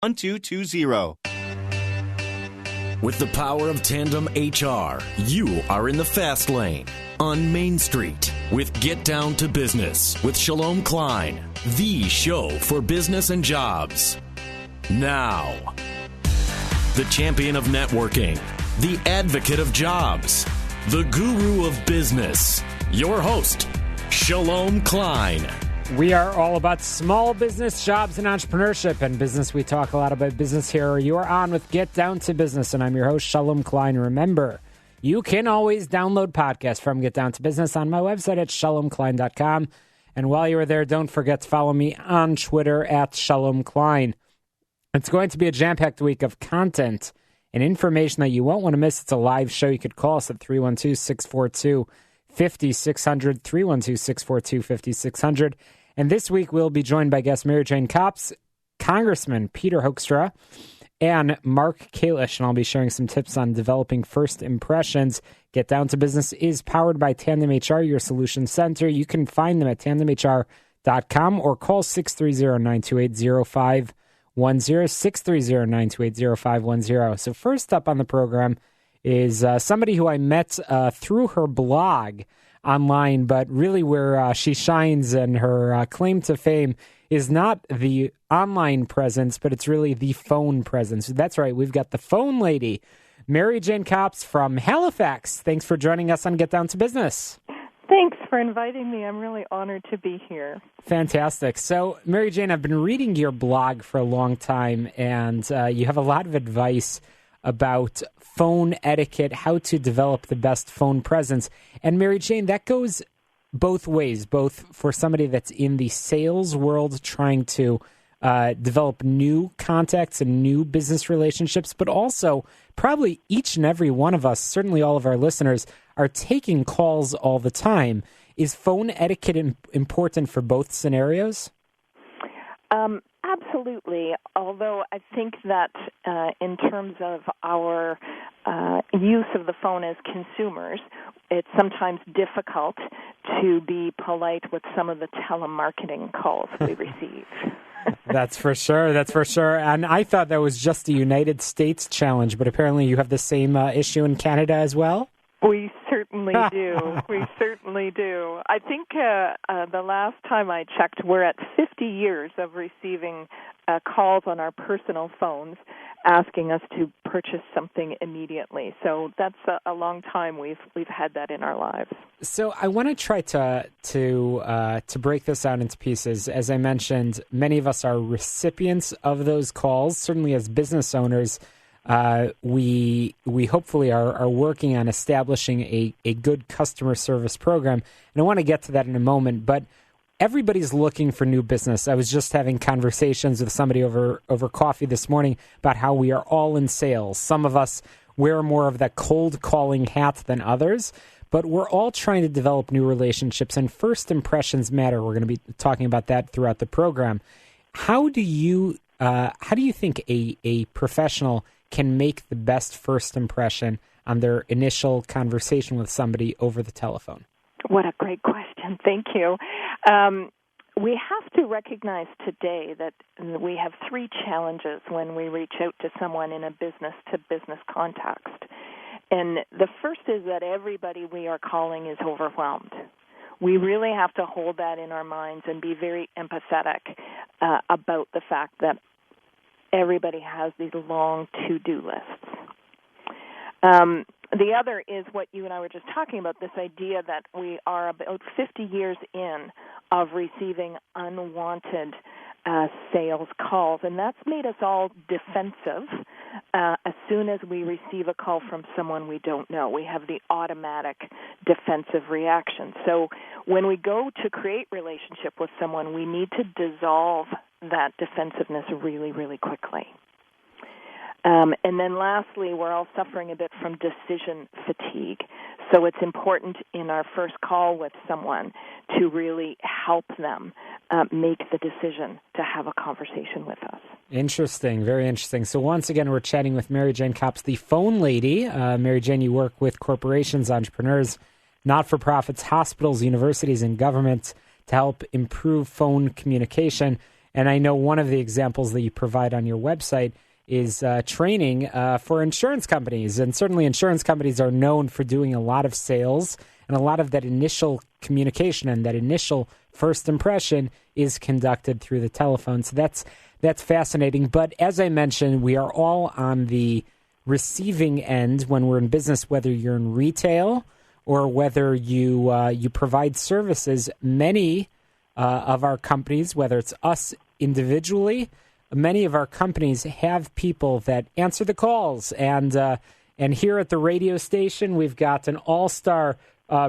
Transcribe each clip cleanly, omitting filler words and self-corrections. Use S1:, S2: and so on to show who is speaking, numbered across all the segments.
S1: 1220.
S2: With the power of Tandem HR, you are in the fast lane on Main Street with Get Down to Business with Shalom Klein, the show for business and jobs. Now, the champion of networking, the advocate of jobs, the guru of business, your host, Shalom Klein.
S3: We are all about small business, jobs, and entrepreneurship. And business, we talk a lot about business here. You are on with Get Down to Business, and I'm your host, Shalom Klein. Remember, you can always download podcasts from Get Down to Business on my website at shalomklein.com. And while you are there, don't forget to follow me on Twitter at Shalom Klein. It's going to be a jam-packed week of content and information that you won't want to miss. It's a live show. You could call us at 312-642-5600, 312-642-5600. And this week, we'll be joined by guest Mary Jane Kops, Congressman Peter Hoekstra, and Mark Kalish, and I'll be sharing some tips on developing first impressions. Get Down to Business is powered by Tandem HR, your solution center. You can find them at tandemhr.com or call 630-928-0510, 630-928-0510. So first up on the program is somebody who I met through her blog online, but really where she shines and her claim to fame is not the online presence, but it's really the phone presence. That's right. We've got the phone lady, Mary Jane Kops from Halifax. Thanks for joining us on Get Down to Business.
S4: Thanks for inviting me. I'm really honored to be here.
S3: Fantastic. So, Mary Jane, I've been reading your blog for a long time, and you have a lot of advice about phone etiquette, how to develop the best phone presence. And Mary Jane, that goes both ways, both for somebody that's in the sales world trying to develop new contacts and new business relationships, but also probably each and every one of us, certainly all of our listeners, are taking calls all the time. Is phone etiquette important for both scenarios?
S4: Absolutely, although I think that in terms of our use of the phone as consumers, it's sometimes difficult to be polite with some of the telemarketing calls we receive.
S3: That's for sure. That's for sure. And I thought that was just a United States challenge, but apparently you have the same issue in Canada as well?
S4: We certainly do. We certainly do. I think the last time I checked, we're at 50 years of receiving calls on our personal phones asking us to purchase something immediately. So that's a long time we've had that in our lives.
S3: So I want to try to break this out into pieces. As I mentioned, many of us are recipients of those calls. Certainly as business owners, we hopefully are working on establishing a good customer service program. And I want to get to that in a moment, but everybody's looking for new business. I was just having conversations with somebody over coffee this morning about how we are all in sales. Some of us wear more of that cold calling hat than others, but we're all trying to develop new relationships, and first impressions matter. We're going to be talking about that throughout the program. How do you think a professional can make the best first impression on their initial conversation with somebody over the telephone?
S4: What a great question. Thank you. We have to recognize today that we have three challenges when we reach out to someone in a business-to-business context. And the first is that everybody we are calling is overwhelmed. We really have to hold that in our minds and be very empathetic about the fact that everybody has these long to-do lists. The other is what you and I were just talking about, this idea that we are about 50 years in of receiving unwanted sales calls, and that's made us all defensive as soon as we receive a call from someone we don't know. We have the automatic defensive reaction. So when we go to create relationship with someone, we need to dissolve that defensiveness really, really quickly. And then lastly, we're all suffering a bit from decision fatigue. So it's important in our first call with someone to really help them make the decision to have a conversation with us.
S3: Interesting. Very interesting. So once again, we're chatting with Mary Jane Kops, the phone lady. Mary Jane, you work with corporations, entrepreneurs, not-for-profits, hospitals, universities, and governments to help improve phone communication. And I know one of the examples that you provide on your website is training for insurance companies. And certainly insurance companies are known for doing a lot of sales, and a lot of that initial communication and that initial first impression is conducted through the telephone. So that's fascinating. But as I mentioned, we are all on the receiving end when we're in business, whether you're in retail or whether you provide services. Many of our companies, whether it's us individually, many of our companies have people that answer the calls. And here at the radio station, we've got an all-star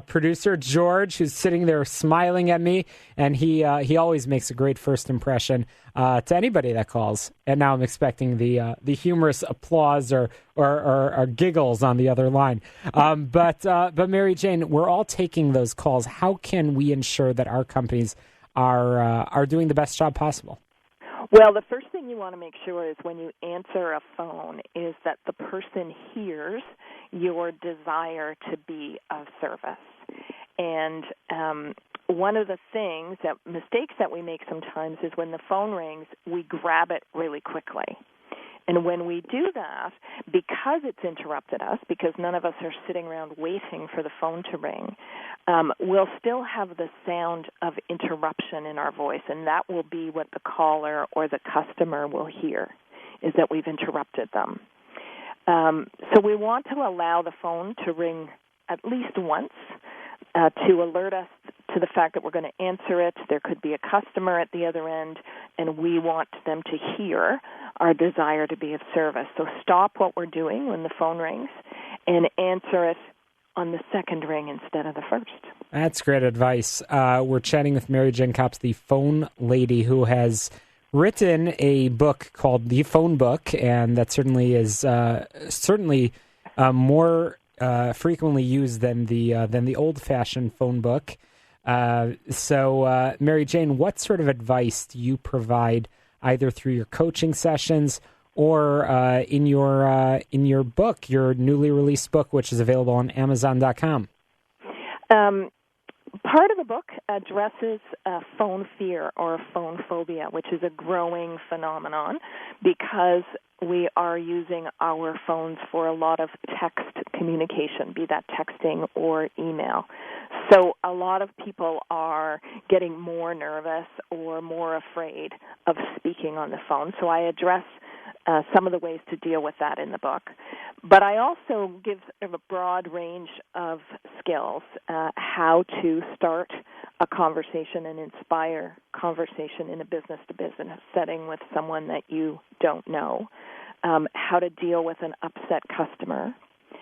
S3: producer, George, who's sitting there smiling at me, and he always makes a great first impression to anybody that calls. And now I'm expecting the humorous applause or giggles on the other line. But Mary Jane, we're all taking those calls. How can we ensure that our companies are doing the best job possible?
S4: Well, the first thing you want to make sure is when you answer a phone is that the person hears your desire to be of service. And one of the mistakes that we make sometimes is when the phone rings, we grab it really quickly. And when we do that, because it's interrupted us, because none of us are sitting around waiting for the phone to ring, we'll still have the sound of interruption in our voice, and that will be what the caller or the customer will hear, is that we've interrupted them. So we want to allow the phone to ring at least once to alert us to the fact that we're going to answer it. There could be a customer at the other end, and we want them to hear our desire to be of service. So stop what we're doing when the phone rings and answer it on the second ring instead of the first.
S3: That's great advice. We're chatting with Mary Jane Copps, the phone lady, who has written a book called The Phone Book, and that certainly is more frequently used than the old-fashioned phone book. So, Mary Jane, what sort of advice do you provide either through your coaching sessions or in your book, your newly released book, which is available on Amazon.com?
S4: Part of the book addresses phone fear or phone phobia, which is a growing phenomenon because we are using our phones for a lot of text communication, be that texting or email. So a lot of people are getting more nervous or more afraid of speaking on the phone. So I address some of the ways to deal with that in the book. But I also give a broad range of skills, how to start a conversation and inspire conversation in a business-to-business setting with someone that you don't know, how to deal with an upset customer,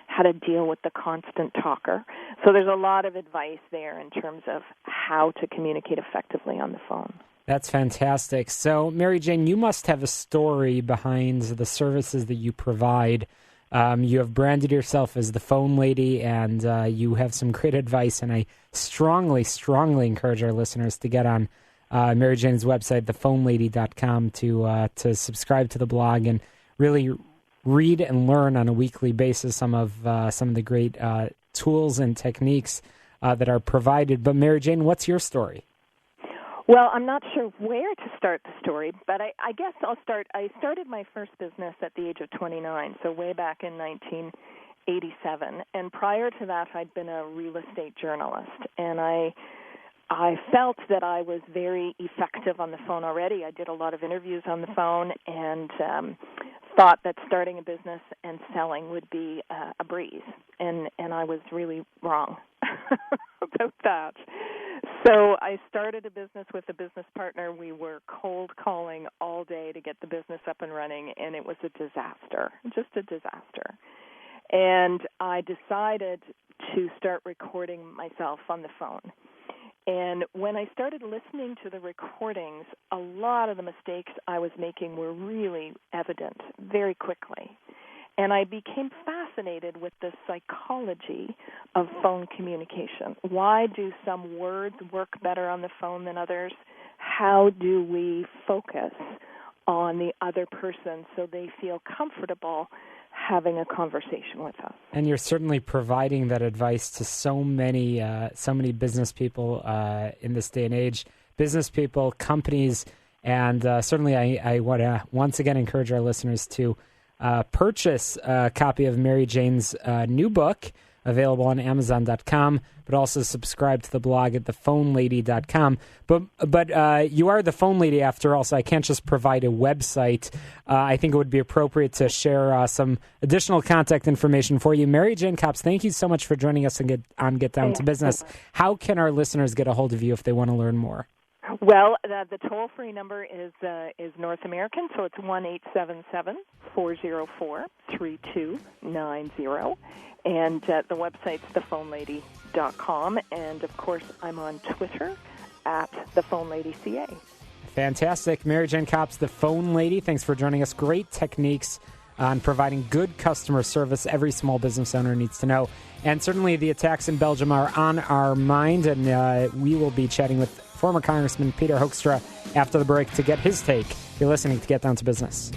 S4: how to deal with the constant talker. So there's a lot of advice there in terms of how to communicate effectively on the phone.
S3: That's fantastic. So, Mary Jane, you must have a story behind the services that you provide. You have branded yourself as the phone lady, and you have some great advice, and I strongly, strongly encourage our listeners to get on Mary Jane's website, thephonelady.com, to subscribe to the blog and really read and learn on a weekly basis some of the great tools and techniques that are provided. But, Mary Jane, what's your story?
S4: Well, I'm not sure where to start the story, but I guess I'll start. I started my first business at the age of 29, so way back in 1987. And prior to that, I'd been a real estate journalist, and I felt that I was very effective on the phone already. I did a lot of interviews on the phone and thought that starting a business and selling would be a breeze, and I was really wrong about that. So I started a business with a business partner. We were cold calling all day to get the business up and running, and it was a disaster, just a disaster. And I decided to start recording myself on the phone. And when I started listening to the recordings, a lot of the mistakes I was making were really evident very quickly. And I became fascinated with the psychology of phone communication. Why do some words work better on the phone than others? How do we focus on the other person so they feel comfortable having a conversation with us?
S3: And you're certainly providing that advice to so many business people in this day and age. Business people, companies, And certainly I want to once again encourage our listeners to purchase a copy of Mary Jane's new book, available on Amazon.com, but also subscribe to the blog at thephonelady.com. But you are the phone lady after all, so I can't just provide a website. I think it would be appropriate to share some additional contact information for you. Mary Jane Copps, thank you so much for joining us on Get Down to Business. How can our listeners get a hold of you if they want to learn more?
S4: Well, the toll-free number is North American, so it's 1-877-404-3290. And the website's thephonelady.com. And, of course, I'm on Twitter at thephoneladyCA.
S3: Fantastic. Mary Jane Copps, the Phone Lady, thanks for joining us. Great techniques on providing good customer service every small business owner needs to know. And certainly the attacks in Belgium are on our mind, and we will be chatting with former Congressman Peter Hoekstra after the break to get his take. You're listening to Get Down to Business.